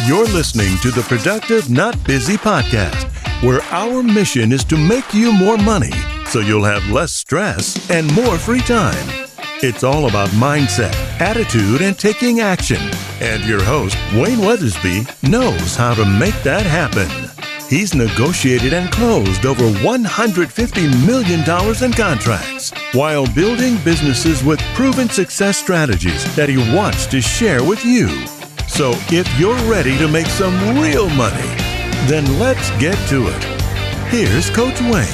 You're listening to the Productive Not Busy podcast, where our mission is to make you more money so you'll have less stress and more free time. It's all about mindset, attitude, and taking action. And your host, Wayne Weathersby, knows how to make that happen. He's negotiated and closed over $150 million in contracts while building businesses with proven success strategies that he wants to share with you. So if you're ready to make some real money, then let's get to it. Here's Coach Wayne.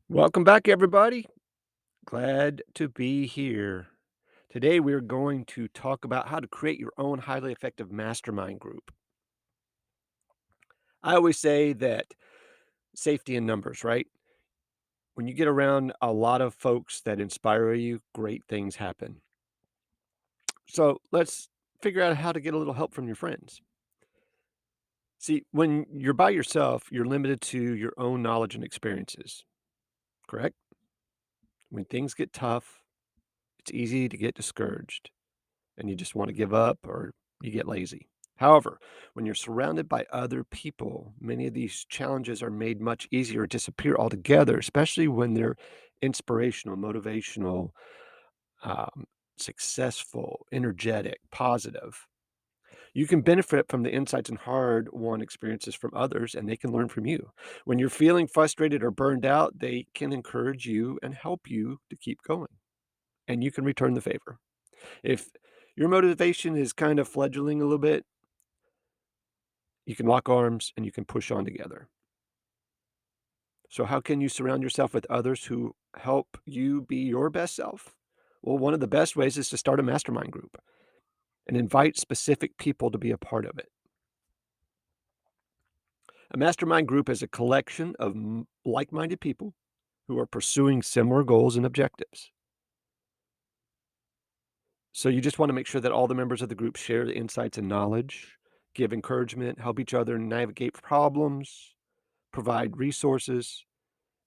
Welcome back, everybody. Glad to be here. Today, we're going to talk about how to create your own highly effective mastermind group. I always say that safety in numbers, right? When you get around a lot of folks that inspire you, great things happen. So let's figure out how to get a little help from your friends. See, when you're by yourself, you're limited to your own knowledge and experiences, correct? When things get tough, it's easy to get discouraged and you just want to give up or you get lazy. However, when you're surrounded by other people, many of these challenges are made much easier or disappear altogether, especially when they're inspirational, motivational, um, successful, energetic, positive. You can benefit from the insights and hard-won experiences from others, and they can learn from you. When you're feeling frustrated or burned out, they can encourage you and help you to keep going, and you can return the favor. If your motivation is kind of fledgling a little bit, you can lock arms and you can push on together. So how can you surround yourself with others who help you be your best self? Well, one of the best ways is to start a mastermind group and invite specific people to be a part of it. A mastermind group is a collection of like-minded people who are pursuing similar goals and objectives. So you just want to make sure that all the members of the group share the insights and knowledge, give encouragement, help each other navigate problems, provide resources,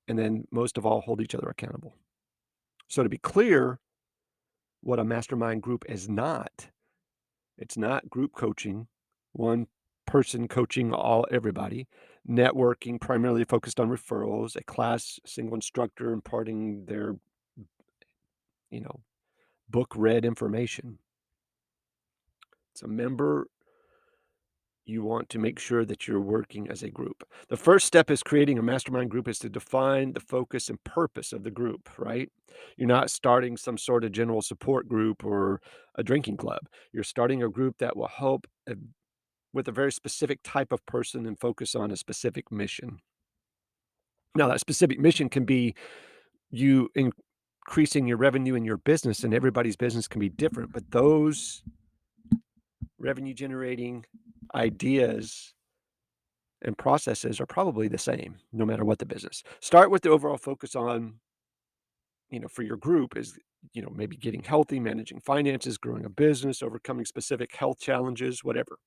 and then most of all, hold each other accountable. So to be clear, what a mastermind group is not, it's not group coaching, one person coaching everybody, networking primarily focused on referrals, a class, single instructor imparting their, book read information. It's a member. You want to make sure that you're working as a group. The first step is creating a mastermind group is to define the focus and purpose of the group, right? You're not starting some sort of general support group or a drinking club. You're starting a group that will help with a very specific type of person and focus on a specific mission. Now, that specific mission can be you increasing your revenue in your business, and everybody's business can be different, but those revenue generating ideas and processes are probably the same no matter what the business. Start with the overall focus on, for your group is, maybe getting healthy, managing finances, growing a business, overcoming specific health challenges, whatever.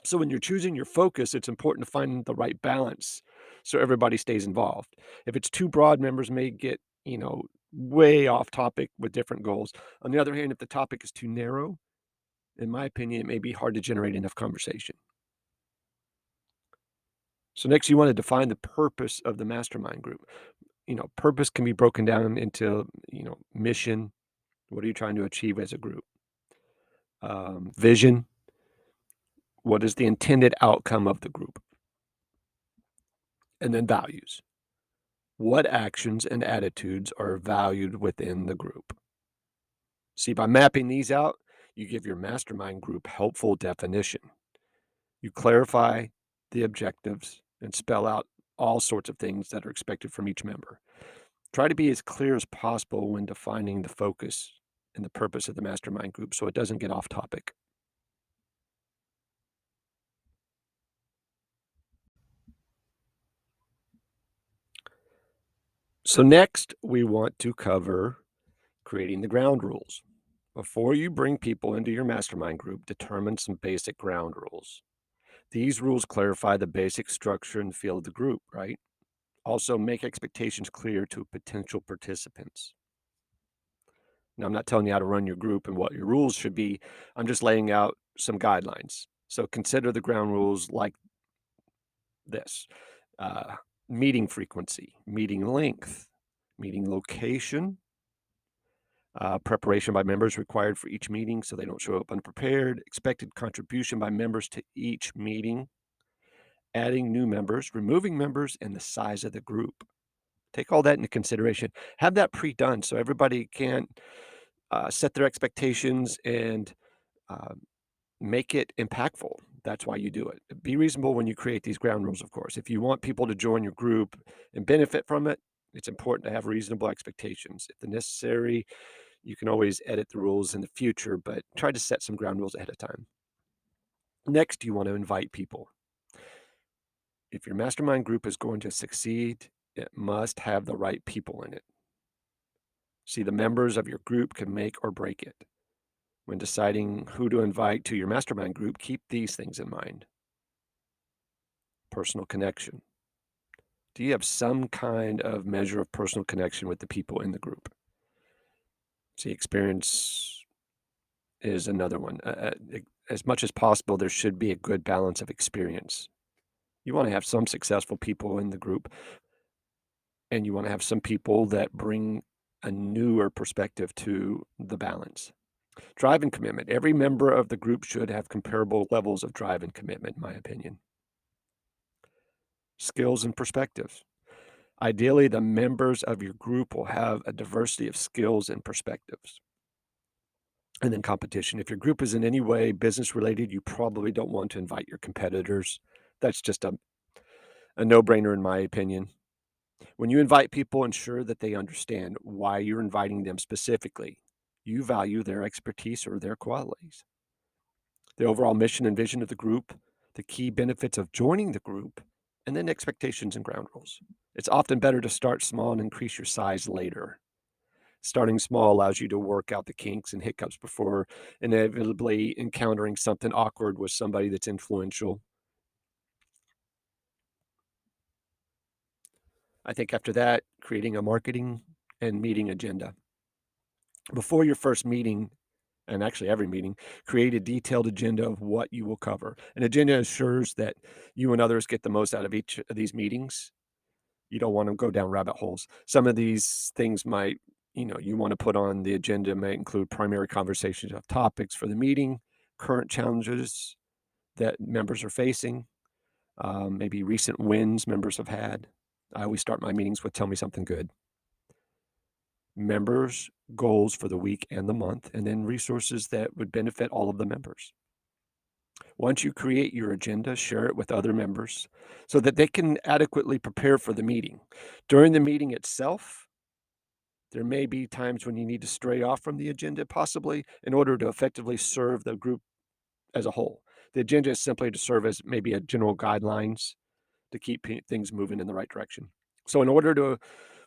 So when you're choosing your focus, it's important to find the right balance so everybody stays involved. If it's too broad, members may get, way off topic with different goals. On the other hand, if the topic is too narrow, in my opinion, it may be hard to generate enough conversation. So next, you want to define the purpose of the mastermind group. Purpose can be broken down into, mission. What are you trying to achieve as a group? Vision. What is the intended outcome of the group? And then values. What actions and attitudes are valued within the group? See, by mapping these out, you give your mastermind group helpful definition. You clarify the objectives and spell out all sorts of things that are expected from each member. Try to be as clear as possible when defining the focus and the purpose of the mastermind group so it doesn't get off topic. So next, we want to cover creating the ground rules. Before you bring people into your mastermind group, determine some basic ground rules. These rules clarify the basic structure and feel of the group, right? Also, make expectations clear to potential participants. Now, I'm not telling you how to run your group and what your rules should be. I'm just laying out some guidelines. So consider the ground rules like this: uh, meeting frequency, meeting length, meeting location, preparation by members required for each meeting so they don't show up unprepared, expected contribution by members to each meeting, adding new members, removing members, and the size of the group. Take all that into consideration. Have that pre-done so everybody can set their expectations and uh, make it impactful. That's why you do it. Be reasonable when you create these ground rules, of course. If you want people to join your group and benefit from it, it's important to have reasonable expectations. If the necessary, you can always edit the rules in the future, but try to set some ground rules ahead of time. Next, you want to invite people. If your mastermind group is going to succeed, it must have the right people in it. See, the members of your group can make or break it. When deciding who to invite to your mastermind group, keep these things in mind. Personal connection. Do you have some kind of measure of personal connection with the people in the group? See, experience is another one. As much as possible, there should be a good balance of experience. You want to have some successful people in the group, and you want to have some people that bring a newer perspective to the balance. Drive and commitment. Every member of the group should have comparable levels of drive and commitment, in my opinion. Skills and perspectives. Ideally, the members of your group will have a diversity of skills and perspectives. And then competition. If your group is in any way business related, you probably don't want to invite your competitors. That's just a no-brainer in my opinion. When you invite people, ensure that they understand why you're inviting them specifically. You value their expertise or their qualities. The overall mission and vision of the group, the key benefits of joining the group, and then expectations and ground rules. It's often better to start small and increase your size later. Starting small allows you to work out the kinks and hiccups before inevitably encountering something awkward with somebody that's influential. I think after that, creating a marketing and meeting agenda. Before your first meeting, and actually every meeting, create a detailed agenda of what you will cover. An agenda ensures that you and others get the most out of each of these meetings. You don't want to go down rabbit holes. Some of these things might, you want to put on the agenda may include primary conversations of topics for the meeting, current challenges that members are facing, maybe recent wins members have had. I always start my meetings with tell me something good. Members' goals for the week and the month, and then resources that would benefit all of the members. Once you create your agenda, share it with other members so that they can adequately prepare for the meeting. During the meeting itself, there may be times when you need to stray off from the agenda, possibly, in order to effectively serve the group as a whole. The agenda is simply to serve as maybe a general guidelines to keep things moving in the right direction. So in order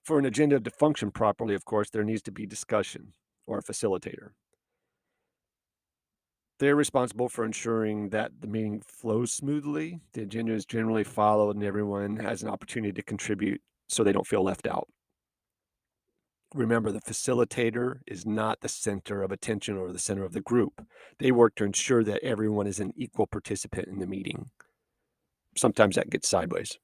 for an agenda to function properly, of course, there needs to be discussion or a facilitator. They're responsible for ensuring that the meeting flows smoothly, the agenda is generally followed, and everyone has an opportunity to contribute so they don't feel left out. Remember, the facilitator is not the center of attention or the center of the group. They work to ensure that everyone is an equal participant in the meeting. Sometimes that gets sideways.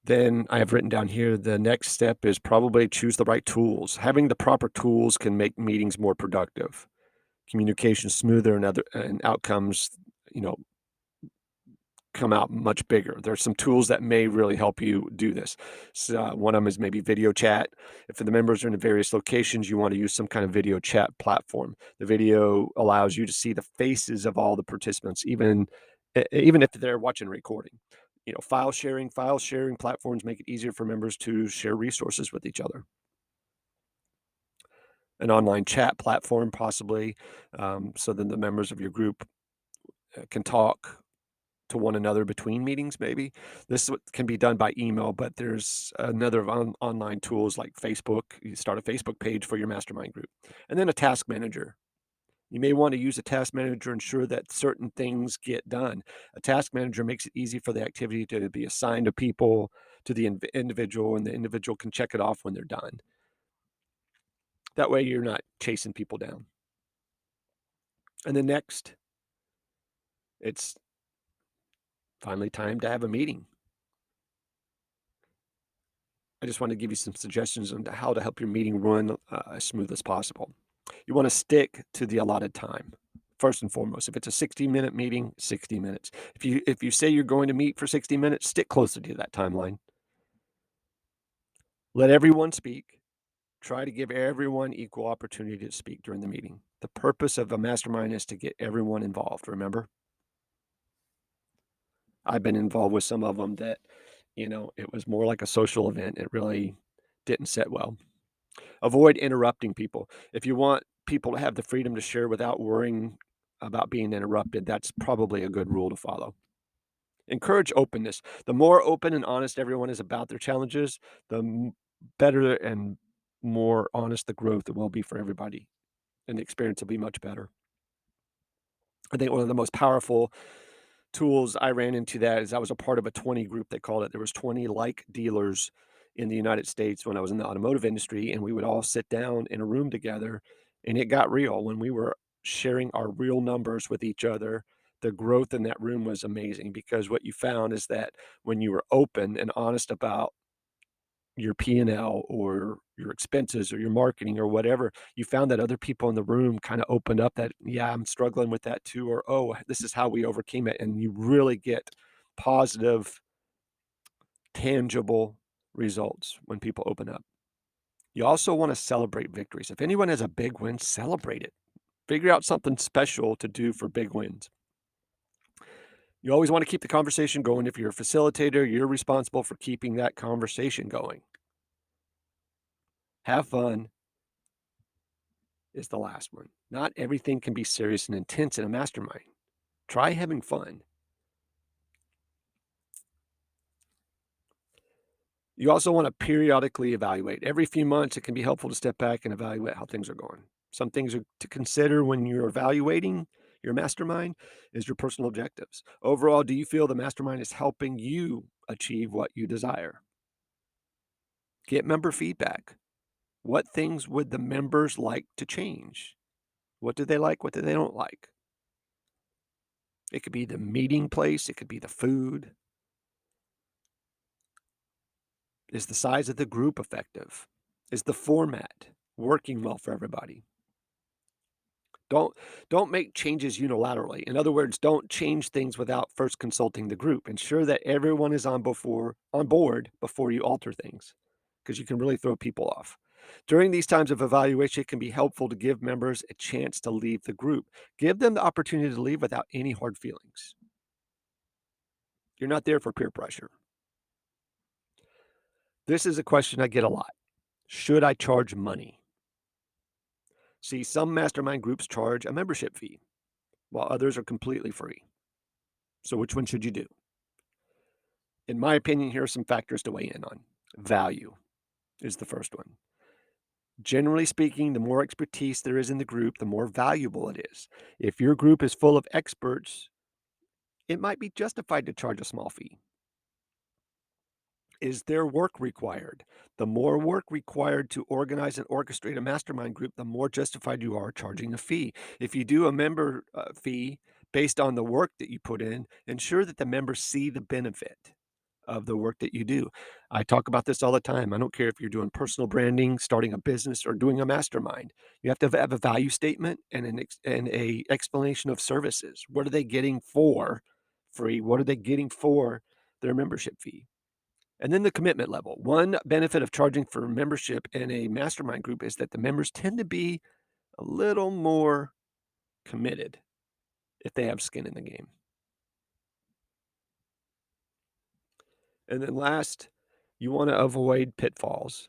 Then I have written down here, the next step is probably choose the right tools. Having the proper tools can make meetings more productive, communication smoother, and outcomes, you know, come out much bigger. There's some tools that may really help you do this. So, one of them is maybe video chat. If the members are in various locations, you want to use some kind of video chat platform. The video allows you to see the faces of all the participants, even if they're watching a recording. File sharing platforms make it easier for members to share resources with each other. An online chat platform, possibly, so then the members of your group can talk to one another between meetings maybe. Can be done by email, but there's another of online tools like Facebook. You start a Facebook page for your mastermind group, and then a task manager. You may want to use a task manager to ensure that certain things get done. A task manager makes it easy for the activity to be assigned to people, to the individual, and the individual can check it off when they're done. That way, you're not chasing people down. And then next, it's finally time to have a meeting. I just want to give you some suggestions on how to help your meeting run as smooth as possible. You want to stick to the allotted time. First and foremost, if it's a 60-minute meeting, 60 minutes. If you say you're going to meet for 60 minutes, stick closer to that timeline. Let everyone speak. Try to give everyone equal opportunity to speak during the meeting. The purpose of a mastermind is to get everyone involved, remember? I've been involved with some of them that, it was more like a social event. It really didn't sit well. Avoid interrupting people. If you want people to have the freedom to share without worrying about being interrupted, that's probably a good rule to follow. Encourage openness. The more open and honest everyone is about their challenges, the better and more honest the growth will be for everybody, and the experience will be much better. I think one of the most powerful tools I ran into that is I was a part of a 20 group, they called it. There was 20 like dealers in the United States when I was in the automotive industry, and we would all sit down in a room together, and it got real. When we were sharing our real numbers with each other, the growth in that room was amazing because what you found is that when you were open and honest about your P&L or your expenses or your marketing or whatever, you found that other people in the room kind of opened up that, yeah, I'm struggling with that too, or, oh, this is how we overcame it. And you really get positive, tangible results when people open up. You also want to celebrate victories. If anyone has a big win, celebrate it. Figure out something special to do for big wins. You always want to keep the conversation going. If you're a facilitator, you're responsible for keeping that conversation going. Have fun is the last one. Not everything can be serious and intense in a mastermind. Try having fun. You also want to periodically evaluate. Every few months, it can be helpful to step back and evaluate how things are going. Some things to consider when you're evaluating your mastermind is your personal objectives. Overall, do you feel the mastermind is helping you achieve what you desire? Get member feedback. What things would the members like to change? What do they like? What do they don't like? It could be the meeting place. It could be the food. Is the size of the group effective? Is the format working well for everybody? Don't don't make changes unilaterally. In other words, don't change things without first consulting the group. Ensure that everyone is on board before you alter things, because you can really throw people off. During these times of evaluation, it can be helpful to give members a chance to leave the group. Give them the opportunity to leave without any hard feelings. You're not there for peer pressure. This is a question I get a lot. Should I charge money? See, some mastermind groups charge a membership fee, while others are completely free. So, which one should you do? In my opinion, here are some factors to weigh in on. Value is the first one. Generally speaking, the more expertise there is in the group, the more valuable it is. If your group is full of experts, it might be justified to charge a small fee. Is there work required? The more work required to organize and orchestrate a mastermind group, the more justified you are charging a fee. If you do a member fee based on the work that you put in, ensure that the members see the benefit of the work that you do. I talk about this all the time. I don't care if you're doing personal branding, starting a business, or doing a mastermind. You have to have a value statement and and a explanation of services. What are they getting for free? What are they getting for their membership fee? And then the commitment level. One benefit of charging for membership in a mastermind group is that the members tend to be a little more committed if they have skin in the game. And then last, you want to avoid pitfalls.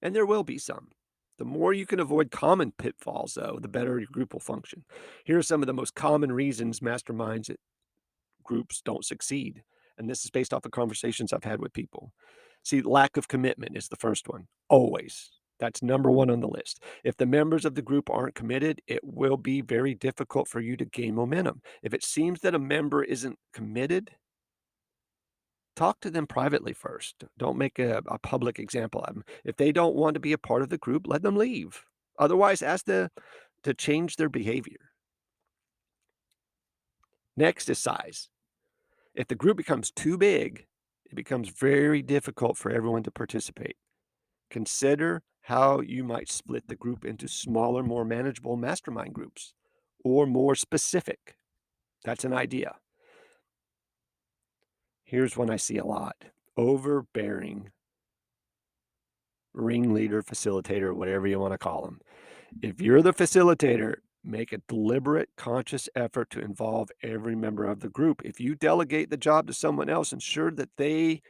And there will be some. The more you can avoid common pitfalls, though, the better your group will function. Here are some of the most common reasons masterminds groups don't succeed. And this is based off of conversations I've had with people. See, lack of commitment is the first one, always. That's number one on the list. If the members of the group aren't committed, it will be very difficult for you to gain momentum. If it seems that a member isn't committed, talk to them privately first. Don't make a public example of them. If they don't want to be a part of the group, let them leave. Otherwise, ask them to change their behavior. Next is size. If the group becomes too big, it becomes very difficult for everyone to participate. Consider how you might split the group into smaller, more manageable mastermind groups or more specific. That's an idea. Here's one I see a lot: overbearing ringleader, facilitator, whatever you want to call them. If you're the facilitator, make a deliberate, conscious effort to involve every member of the group. If you delegate the job to someone else, ensure that they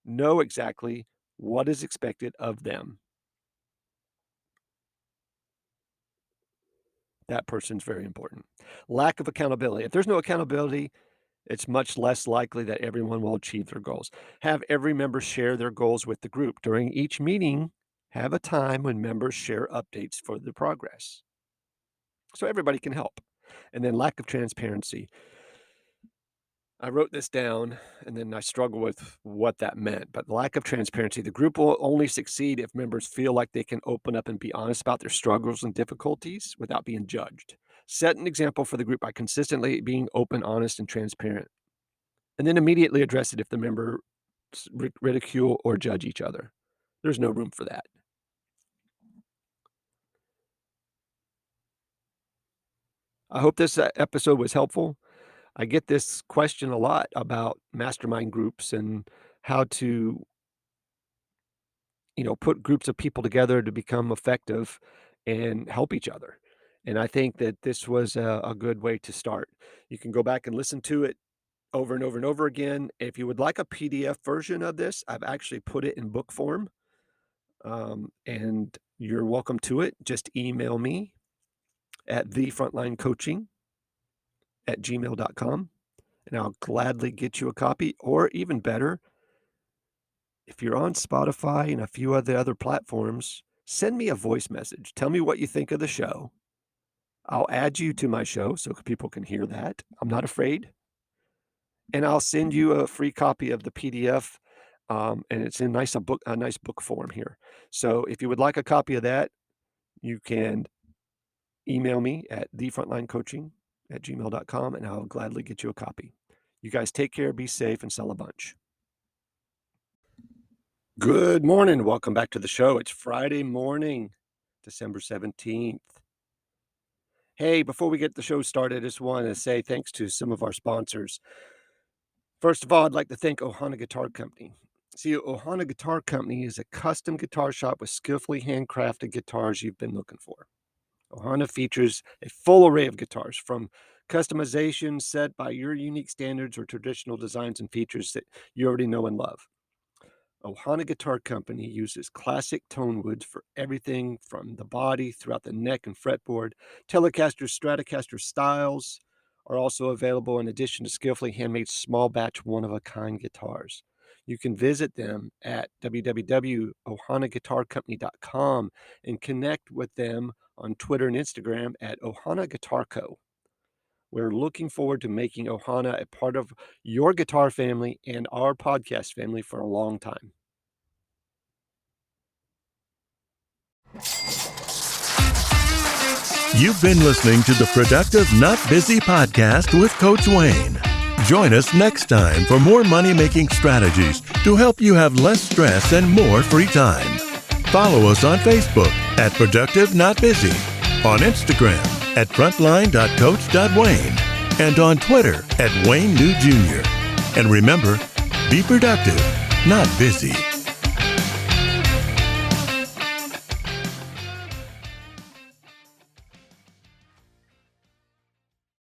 know exactly what is expected of them. That person's very important. Lack of accountability. If there's no accountability, it's much less likely that everyone will achieve their goals. Have every member share their goals with the group. During each meeting, have a time when members share updates for the progress so everybody can help. And then lack of transparency. I wrote this down and then I struggle with what that meant. But lack of transparency, the group will only succeed if members feel like they can open up and be honest about their struggles and difficulties without being judged. Set an example for the group by consistently being open, honest, and transparent. And then immediately address it if the members ridicule or judge each other. There's no room for that. I hope this episode was helpful. I get this question a lot about mastermind groups and how to, put groups of people together to become effective and help each other. And I think that this was a good way to start. You can go back and listen to it over and over and over again. If you would like a PDF version of this, I've actually put it in book form. And you're welcome to it. Just email me at thefrontlinecoaching@gmail.com, and I'll gladly get you a copy. Or even better, if you're on Spotify and a few other platforms, send me a voice message. Tell me what you think of the show. I'll add you to my show so people can hear that. I'm not afraid. And I'll send you a free copy of the PDF, and it's in a nice book form here. So if you would like a copy of that, you can email me at thefrontlinecoaching@gmail.com, and I'll gladly get you a copy. You guys take care, be safe, and sell a bunch. Good morning. Welcome back to the show. It's Friday morning, December 17th. Hey, before we get the show started, I just want to say thanks to some of our sponsors. First of all, I'd like to thank Ohana Guitar Company. See, Ohana Guitar Company is a custom guitar shop with skillfully handcrafted guitars you've been looking for. Ohana features a full array of guitars, from customization set by your unique standards or traditional designs and features that you already know and love. Ohana Guitar Company uses classic tone woods for everything from the body throughout the neck and fretboard. Telecaster, Stratocaster styles are also available in addition to skillfully handmade small batch one-of-a-kind guitars. You can visit them at www.ohanaguitarcompany.com and connect with them on Twitter and Instagram at Ohana Guitar Co. We're looking forward to making Ohana a part of your guitar family and our podcast family for a long time. You've been listening to the Productive Not Busy podcast with Coach Wayne. Join us next time for more money-making strategies to help you have less stress and more free time. Follow us on Facebook at Productive Not Busy, on Instagram at frontline.coach.wayne, and on Twitter at Wayne New Jr. And remember, be productive, not busy.